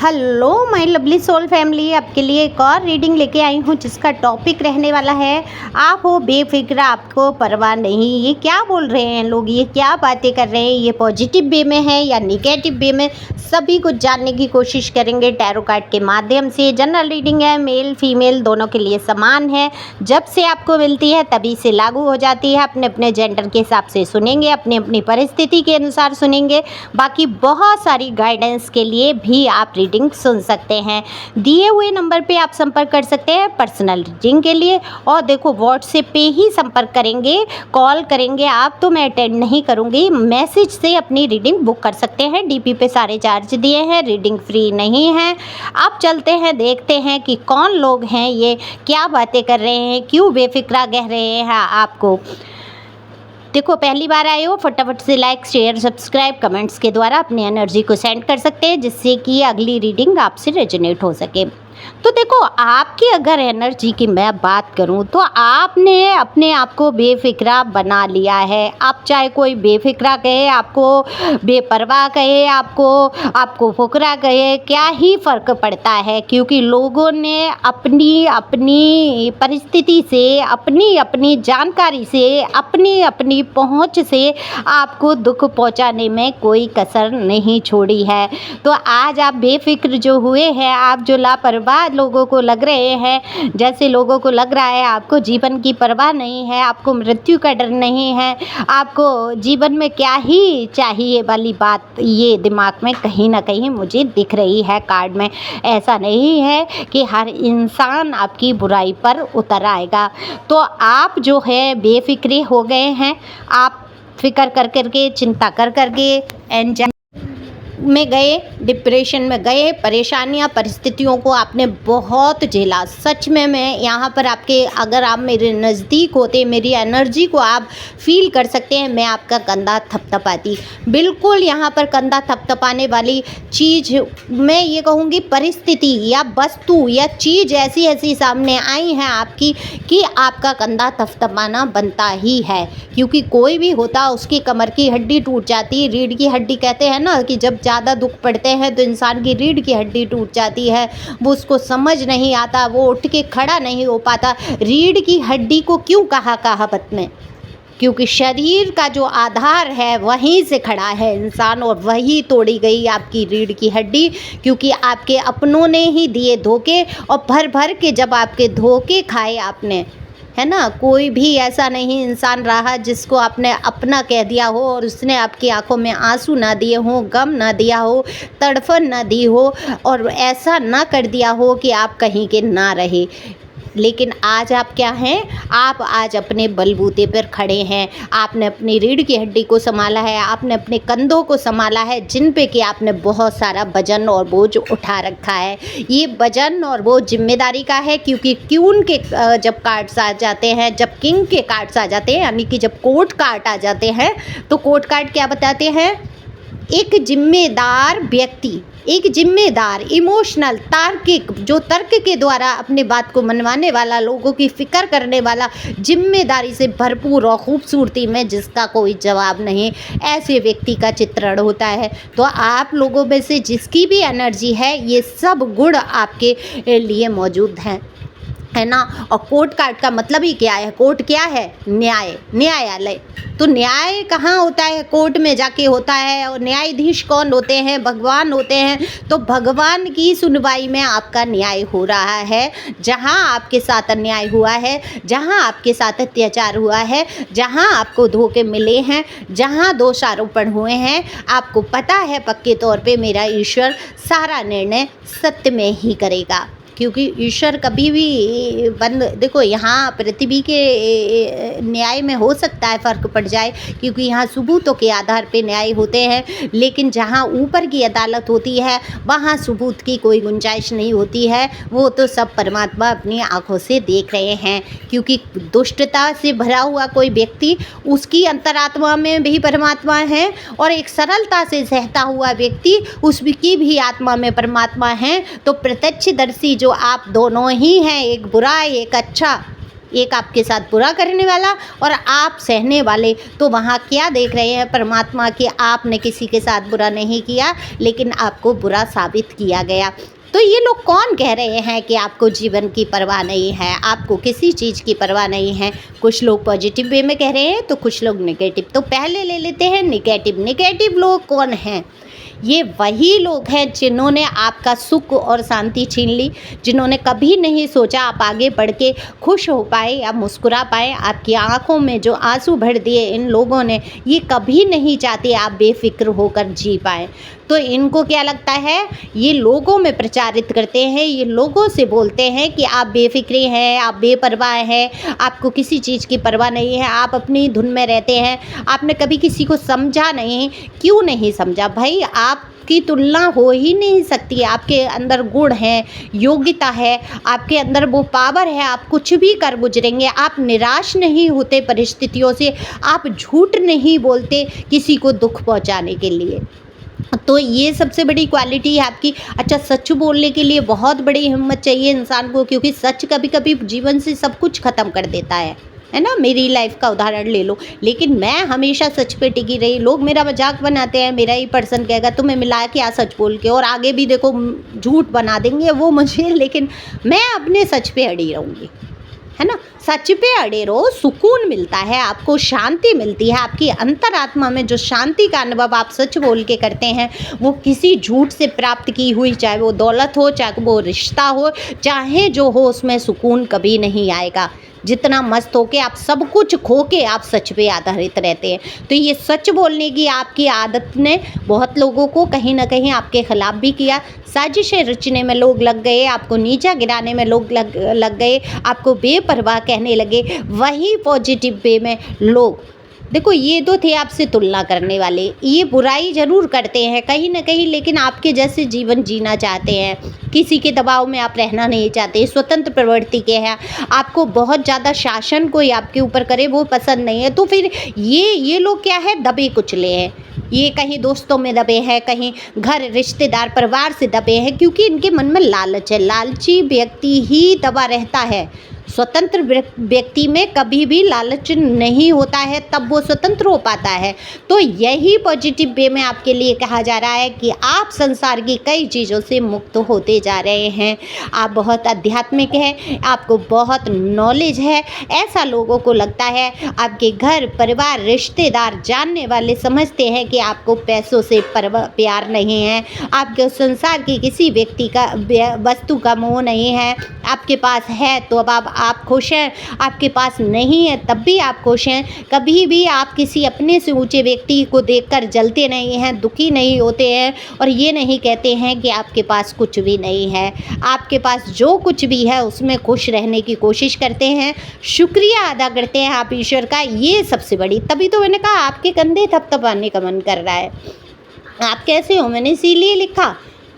Hello my lovely soul family, आपके लिए एक और रीडिंग लेके आई हूँ जिसका टॉपिक रहने वाला है आप हो बेफिक्र, आपको परवाह नहीं। ये क्या बोल रहे हैं लोग, ये क्या बातें कर रहे हैं, ये पॉजिटिव वे में है या निगेटिव वे में, सभी कुछ जानने की कोशिश करेंगे टैरो कार्ड के माध्यम से। जनरल रीडिंग है, मेल फीमेल दोनों के लिए समान है। जब से आपको मिलती है तभी से लागू हो जाती है। अपने अपने जेंडर के हिसाब से सुनेंगे, अपनी अपनी परिस्थिति के अनुसार सुनेंगे। बाकी बहुत सारी गाइडेंस के लिए भी आप रीडिंग सुन सकते हैं। दिए हुए नंबर पे आप संपर्क कर सकते हैं पर्सनल रीडिंग के लिए। और देखो, व्हाट्सएप पे ही संपर्क करेंगे, कॉल करेंगे आप तो मैं अटेंड नहीं करूँगी। मैसेज से अपनी रीडिंग बुक कर सकते हैं। डीपी पे सारे चार्ज दिए हैं, रीडिंग फ्री नहीं है। आप चलते हैं, देखते हैं कि कौन लोग हैं, ये क्या बातें कर रहे हैं, क्यों बेफिक्रा कह रहे हैं आपको। देखो, पहली बार आए हो, फटाफट से लाइक शेयर सब्सक्राइब कमेंट्स के द्वारा अपनी एनर्जी को सेंड कर सकते हैं, जिससे कि अगली रीडिंग आपसे रेजोनेट हो सके। तो देखो, आपकी अगर एनर्जी की मैं बात करूं तो आपने अपने आप को बेफिक्रा बना लिया है। आप चाहे कोई बेफिक्रा कहे, आपको बेपरवाह कहे, आपको फुकरा कहे, क्या ही फ़र्क पड़ता है, क्योंकि लोगों ने अपनी अपनी परिस्थिति से, अपनी अपनी जानकारी से, अपनी अपनी पहुंच से आपको दुख पहुंचाने में कोई कसर नहीं छोड़ी है। तो आज आप बेफिक्र जो हुए हैं, आप जो लापरवाह लोगों को लग रहे हैं, जैसे लोगों को लग रहा है आपको जीवन की परवाह नहीं है, आपको मृत्यु का डर नहीं है, आपको जीवन में क्या ही चाहिए वाली बात ये दिमाग में कहीं ना कहीं मुझे दिख रही है कार्ड में। ऐसा नहीं है कि हर इंसान आपकी बुराई पर उतर आएगा। तो आप जो है बेफिक्रे हो गए हैं, आप फिक्र कर करके, चिंता कर करके एंजाइटी में गए, डिप्रेशन में गए, परेशानियां परिस्थितियों को आपने बहुत झेला। सच में मैं यहाँ पर आपके, अगर आप मेरे नज़दीक होते, मेरी एनर्जी को आप फील कर सकते हैं, मैं आपका कंधा थपथपाती। बिल्कुल यहाँ पर कंधा थपथपाने वाली चीज़, मैं ये कहूँगी परिस्थिति या वस्तु या चीज़ ऐसी ऐसी सामने आई हैं आपकी कि आपका कंधा थपथपाना बनता ही है। क्योंकि कोई भी होता, उसकी कमर की हड्डी टूट जाती, रीढ़ की हड्डी कहते हैं ना कि जब ज़्यादा दुख पड़ते हैं तो इंसान की रीढ़ की हड्डी टूट जाती है, वो उसको समझ नहीं आता, वो उठ के खड़ा नहीं हो पाता। रीढ़ की हड्डी को क्यों कहा कहावत में, क्योंकि शरीर का जो आधार है वहीं से खड़ा है इंसान, और वही तोड़ी गई आपकी रीढ़ की हड्डी, क्योंकि आपके अपनों ने ही दिए धोखे। और भर भर के जब आपके धोखे खाए आपने, है ना, कोई भी ऐसा नहीं इंसान रहा जिसको आपने अपना कह दिया हो और उसने आपकी आंखों में आंसू ना दिए हो, गम ना दिया हो, तड़फन ना दी हो, और ऐसा ना कर दिया हो कि आप कहीं के ना रहे। लेकिन आज आप क्या हैं, आप आज अपने बलबूते पर खड़े हैं। आपने अपनी रीढ़ की हड्डी को संभाला है, आपने अपने कंधों को संभाला है, जिन पे कि आपने बहुत सारा वजन और बोझ उठा रखा है। ये वजन और बोझ जिम्मेदारी का है, क्योंकि क्यून के जब कार्ड्स आ जाते हैं, जब किंग के कार्ड्स आ जाते हैं, यानी कि जब कोर्ट कार्ड आ जाते हैं, तो कोर्ट कार्ड क्या बताते हैं, एक जिम्मेदार व्यक्ति, एक जिम्मेदार, इमोशनल, तार्किक, जो तर्क के द्वारा अपनी बात को मनवाने वाला, लोगों की फिक्र करने वाला, जिम्मेदारी से भरपूर और खूबसूरती में जिसका कोई जवाब नहीं, ऐसे व्यक्ति का चित्रण होता है। तो आप लोगों में से जिसकी भी एनर्जी है, ये सब गुण आपके लिए मौजूद हैं, है ना। और कोर्ट कार्ड का मतलब ही क्या है, कोर्ट क्या है, न्याय, न्यायालय। तो न्याय कहाँ होता है, कोर्ट में जाके होता है। और न्यायाधीश कौन होते हैं, भगवान होते हैं। तो भगवान की सुनवाई में आपका न्याय हो रहा है। जहाँ आपके साथ अन्याय हुआ है, जहाँ आपके साथ अत्याचार हुआ है, जहाँ आपको धोखे मिले हैं, जहाँ दोषारोपण हुए हैं, आपको पता है पक्के तौर पे मेरा ईश्वर सारा निर्णय सत्य में ही करेगा। क्योंकि ईश्वर कभी भी देखो, यहाँ पृथ्वी के न्याय में हो सकता है फ़र्क पड़ जाए, क्योंकि यहाँ सबूतों के आधार पे न्याय होते हैं। लेकिन जहाँ ऊपर की अदालत होती है, वहाँ सबूत की कोई गुंजाइश नहीं होती है। वो तो सब परमात्मा अपनी आँखों से देख रहे हैं। क्योंकि दुष्टता से भरा हुआ कोई व्यक्ति, उसकी अंतरात्मा में भी परमात्मा है, और एक सरलता से सहता हुआ व्यक्ति, उसकी भी आत्मा में परमात्मा है। तो प्रत्यक्षदर्शी जो आप दोनों ही हैं, एक बुरा एक अच्छा, एक आपके साथ बुरा करने वाला और आप सहने वाले। तो वहाँ क्या देख रहे हैं परमात्मा कि आपने किसी के साथ बुरा नहीं किया, लेकिन आपको बुरा साबित किया गया। तो ये लोग कौन कह रहे हैं कि आपको जीवन की परवाह नहीं है, आपको किसी चीज़ की परवाह नहीं है। कुछ लोग पॉजिटिव वे में कह रहे हैं तो कुछ लोग नेगेटिव। तो पहले ले लेते हैं नेगेटिव। नेगेटिव लोग कौन हैं? ये वही लोग हैं जिन्होंने आपका सुख और शांति छीन ली, जिन्होंने कभी नहीं सोचा आप आगे बढ़ के खुश हो पाए या मुस्कुरा पाए। आपकी आंखों में जो आंसू भर दिए इन लोगों ने, ये कभी नहीं चाहते आप बेफिक्र होकर जी पाएँ। तो इनको क्या लगता है, ये लोगों में प्रचारित करते हैं, ये लोगों से बोलते हैं कि आप बेफिक्रे हैं, आप बेपरवाह हैं, आपको किसी चीज़ की परवाह नहीं है, आप अपनी धुन में रहते हैं, आपने कभी किसी को समझा नहीं। क्यों नहीं समझा भाई? आपकी तुलना हो ही नहीं सकती। आपके अंदर गुण है, योग्यता है, आपके अंदर वो पावर है, आप कुछ भी कर गुजरेंगे। आप निराश नहीं होते परिस्थितियों से, आप झूठ नहीं बोलते किसी को दुख पहुंचाने के लिए। तो ये सबसे बड़ी क्वालिटी है आपकी। अच्छा, सच बोलने के लिए बहुत बड़ी हिम्मत चाहिए इंसान को, क्योंकि सच कभी कभी जीवन से सब कुछ ख़त्म कर देता है ना। मेरी लाइफ का उदाहरण ले लो, लेकिन मैं हमेशा सच पे टिकी रही। लोग मेरा मजाक बनाते हैं, मेरा ही पर्सन कहेगा तुम्हें मिला क्या सच बोल के, और आगे भी देखो झूठ बना देंगे वो मुझे, लेकिन मैं अपने सच पे अड़ी रहूँगी, है ना। सच पे अड़े रहो, सुकून मिलता है, आपको शांति मिलती है। आपकी अंतरात्मा में जो शांति का अनुभव आप सच बोल के करते हैं, वो किसी झूठ से प्राप्त की हुई, चाहे वो दौलत हो, चाहे वो रिश्ता हो, चाहे जो हो, उसमें सुकून कभी नहीं आएगा। जितना मस्त हो के आप सब कुछ खो के आप सच पे आधारित रहते हैं। तो ये सच बोलने की आपकी आदत ने बहुत लोगों को कहीं ना कहीं आपके खिलाफ भी किया। साजिशें रचने में लोग लग गए, आपको नीचा गिराने में लोग लग गए, आपको बेपरवाह कहने लगे। वही पॉजिटिव वे में लोग, देखो ये तो थे आपसे तुलना करने वाले, ये बुराई ज़रूर करते हैं कहीं ना कहीं, लेकिन आपके जैसे जीवन जीना चाहते हैं। किसी के दबाव में आप रहना नहीं चाहते, स्वतंत्र प्रवृत्ति के हैं। आपको बहुत ज़्यादा शासन कोई आपके ऊपर करे वो पसंद नहीं है। तो फिर ये लोग क्या है, दबे कुचले हैं। ये कहीं दोस्तों में दबे हैं, कहीं घर रिश्तेदार परिवार से दबे हैं, क्योंकि इनके मन में लालच है। लालची व्यक्ति ही दबा रहता है। स्वतंत्र व्यक्ति में कभी भी लालच नहीं होता है, तब वो स्वतंत्र हो पाता है। तो यही पॉजिटिव वे में आपके लिए कहा जा रहा है कि आप संसार की कई चीज़ों से मुक्त होते जा रहे हैं। आप बहुत आध्यात्मिक हैं, आपको बहुत नॉलेज है, ऐसा लोगों को लगता है। आपके घर परिवार रिश्तेदार जानने वाले समझते हैं कि आपको पैसों से प्यार नहीं है, आपके संसार की किसी व्यक्ति का वस्तु का मोह नहीं है। आपके पास है तो अब आप खुश हैं, आपके पास नहीं है तब भी आप खुश हैं। कभी भी आप किसी अपने से ऊंचे व्यक्ति को देखकर जलते नहीं हैं, दुखी नहीं होते हैं, और ये नहीं कहते हैं कि आपके पास कुछ भी नहीं है। आपके पास जो कुछ भी है उसमें खुश रहने की कोशिश करते हैं, शुक्रिया अदा करते हैं आप ईश्वर का। ये सबसे बड़ी, तभी तो मैंने कहा आपके कंधे थपथपाने का मन कर रहा है। आप कैसे हो, मैंने इसीलिए लिखा।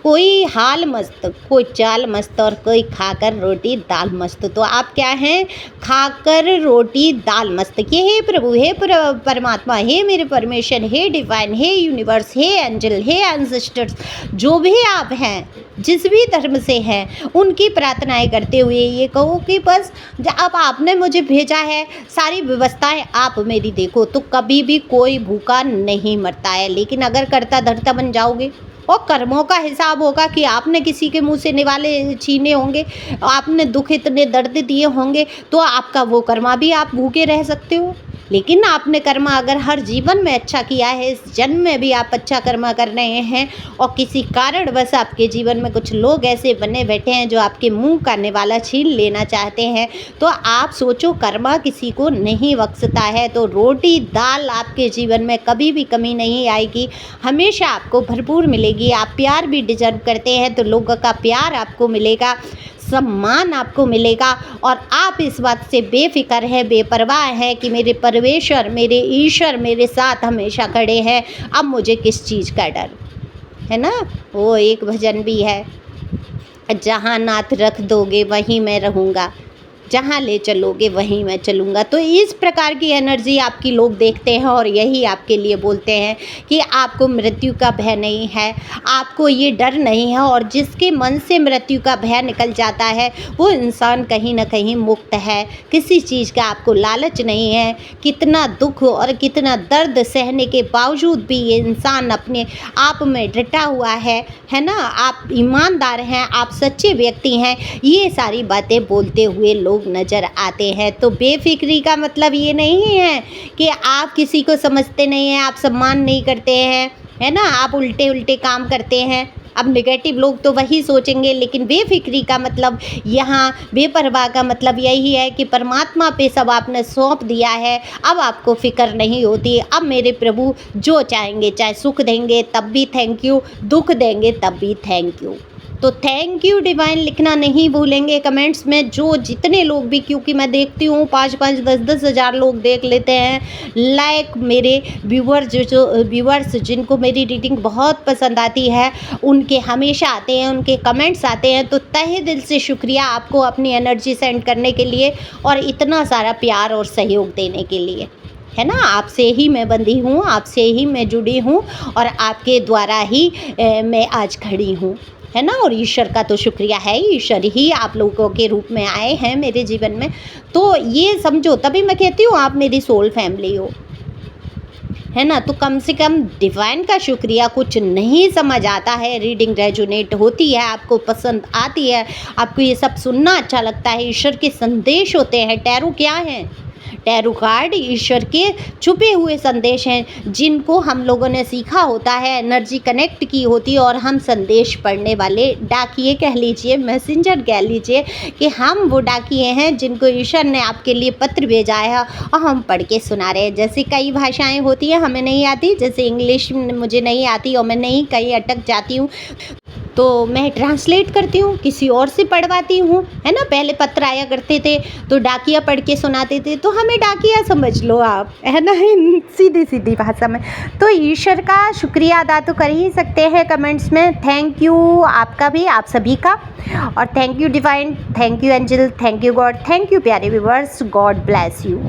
कोई हाल मस्त, कोई चाल मस्त, और कोई खाकर रोटी दाल मस्त। तो आप क्या हैं, खाकर रोटी दाल मस्त। ये हे प्रभु, हे परमात्मा, हे मेरे परमेश्वर, हे डिवाइन, हे यूनिवर्स, हे एंजल, हे एंसेस्टर्स, जो भी आप हैं, जिस भी धर्म से हैं, उनकी प्रार्थनाएं करते हुए ये कहो कि बस अब आपने मुझे भेजा है, सारी व्यवस्थाएं आप मेरी देखो। तो कभी भी कोई भूखा नहीं मरता है, लेकिन अगर करता धरता बन जाओगे और कर्मों का हिसाब होगा कि आपने किसी के मुंह से निवाले छीने होंगे, आपने दुख इतने दर्द दिए होंगे, तो आपका वो कर्मा भी आप भूखे रह सकते हो। लेकिन आपने कर्मा अगर हर जीवन में अच्छा किया है, इस जन्म में भी आप अच्छा कर्मा कर रहे हैं, और किसी कारणवश आपके जीवन में कुछ लोग ऐसे बने बैठे हैं जो आपके मुंह का निवाला छीन लेना चाहते हैं, तो आप सोचो कर्मा किसी को नहीं बख्शता है। तो रोटी दाल आपके जीवन में कभी भी कमी नहीं आएगी, हमेशा आपको भरपूर मिलेगी। आप प्यार भी डिजर्व करते हैं तो लोगों का प्यार आपको मिलेगा, सम्मान आपको मिलेगा, और आप इस बात से बेफिक्र है, बेपरवाह है कि मेरे परमेश्वर, मेरे ईश्वर मेरे साथ हमेशा खड़े हैं, अब मुझे किस चीज़ का डर है ना। वो एक भजन भी है, जहाँ नाथ रख दोगे वहीं मैं रहूँगा, जहाँ ले चलोगे वहीं मैं चलूँगा। तो इस प्रकार की एनर्जी आपकी लोग देखते हैं और यही आपके लिए बोलते हैं कि आपको मृत्यु का भय नहीं है, आपको ये डर नहीं है, और जिसके मन से मृत्यु का भय निकल जाता है वो इंसान कहीं ना कहीं मुक्त है। किसी चीज़ का आपको लालच नहीं है। कितना दुख और कितना दर्द सहने के बावजूद भी ये इंसान अपने आप में डटा हुआ है ना। आप ईमानदार हैं, आप सच्चे व्यक्ति हैं, ये सारी बातें बोलते हुए लोग नज़र आते हैं। तो बेफिक्री का मतलब ये नहीं है कि आप किसी को समझते नहीं हैं, आप सम्मान नहीं करते हैं, है ना, आप उल्टे उल्टे काम करते हैं। अब नेगेटिव लोग तो वही सोचेंगे, लेकिन बेफिक्री का मतलब, यहाँ बेपरवाह का मतलब यही है कि परमात्मा पे सब आपने सौंप दिया है। अब आपको फ़िक्र नहीं होती। अब मेरे प्रभु जो चाहेंगे, चाहे सुख देंगे तब भी थैंक यू, दुख देंगे तब भी थैंक यू। तो थैंक यू डिवाइन लिखना नहीं भूलेंगे कमेंट्स में, जो जितने लोग भी, क्योंकि मैं देखती हूँ 5-5 10-10 हज़ार लोग देख लेते हैं। लाइक मेरे व्यूवर्स जिनको मेरी रीडिंग बहुत पसंद आती है, उनके हमेशा आते हैं, उनके कमेंट्स आते हैं। तो तहे दिल से शुक्रिया आपको अपनी एनर्जी सेंड करने के लिए और इतना सारा प्यार और सहयोग देने के लिए, है ना। आपसे ही मैं बंधी हूँ, आपसे ही मैं जुड़ी हूँ और आपके द्वारा ही मैं आज खड़ी हूँ, है ना। और ईश्वर का तो शुक्रिया है, ईश्वर ही आप लोगों के रूप में आए हैं मेरे जीवन में। तो ये समझो, तभी मैं कहती हूँ आप मेरी सोल फैमिली हो, है ना। तो कम से कम डिवाइन का शुक्रिया। कुछ नहीं समझ आता है, रीडिंग रेजोनेट होती है, आपको पसंद आती है, आपको ये सब सुनना अच्छा लगता है, ईश्वर के संदेश होते हैं। टैरो क्या है? टैरो कार्ड ईश्वर के छुपे हुए संदेश हैं, जिनको हम लोगों ने सीखा होता है, एनर्जी कनेक्ट की होती है, और हम संदेश पढ़ने वाले डाकिए कह लीजिए, मैसेंजर कह लीजिए, कि हम वो डाकिए हैं जिनको ईश्वर ने आपके लिए पत्र भेजा है और हम पढ़ के सुना रहे हैं। जैसे कई भाषाएं होती हैं हमें नहीं आती, जैसे इंग्लिश मुझे नहीं आती और मैं नहीं कहीं अटक जाती हूँ तो मैं ट्रांसलेट करती हूँ, किसी और से पढ़वाती हूँ, है ना। पहले पत्र आया करते थे तो डाकिया पढ़ के सुनाते थे, तो हमें डाकिया समझ लो आप, है ना, सीधी सीधी भाषा में। तो ईश्वर का शुक्रिया अदा तो कर ही सकते हैं कमेंट्स में। थैंक यू आपका भी, आप सभी का, और thank you divine, thank you angel, thank you God, thank you प्यारे व्यूअर्स, गॉड ब्लेस यू।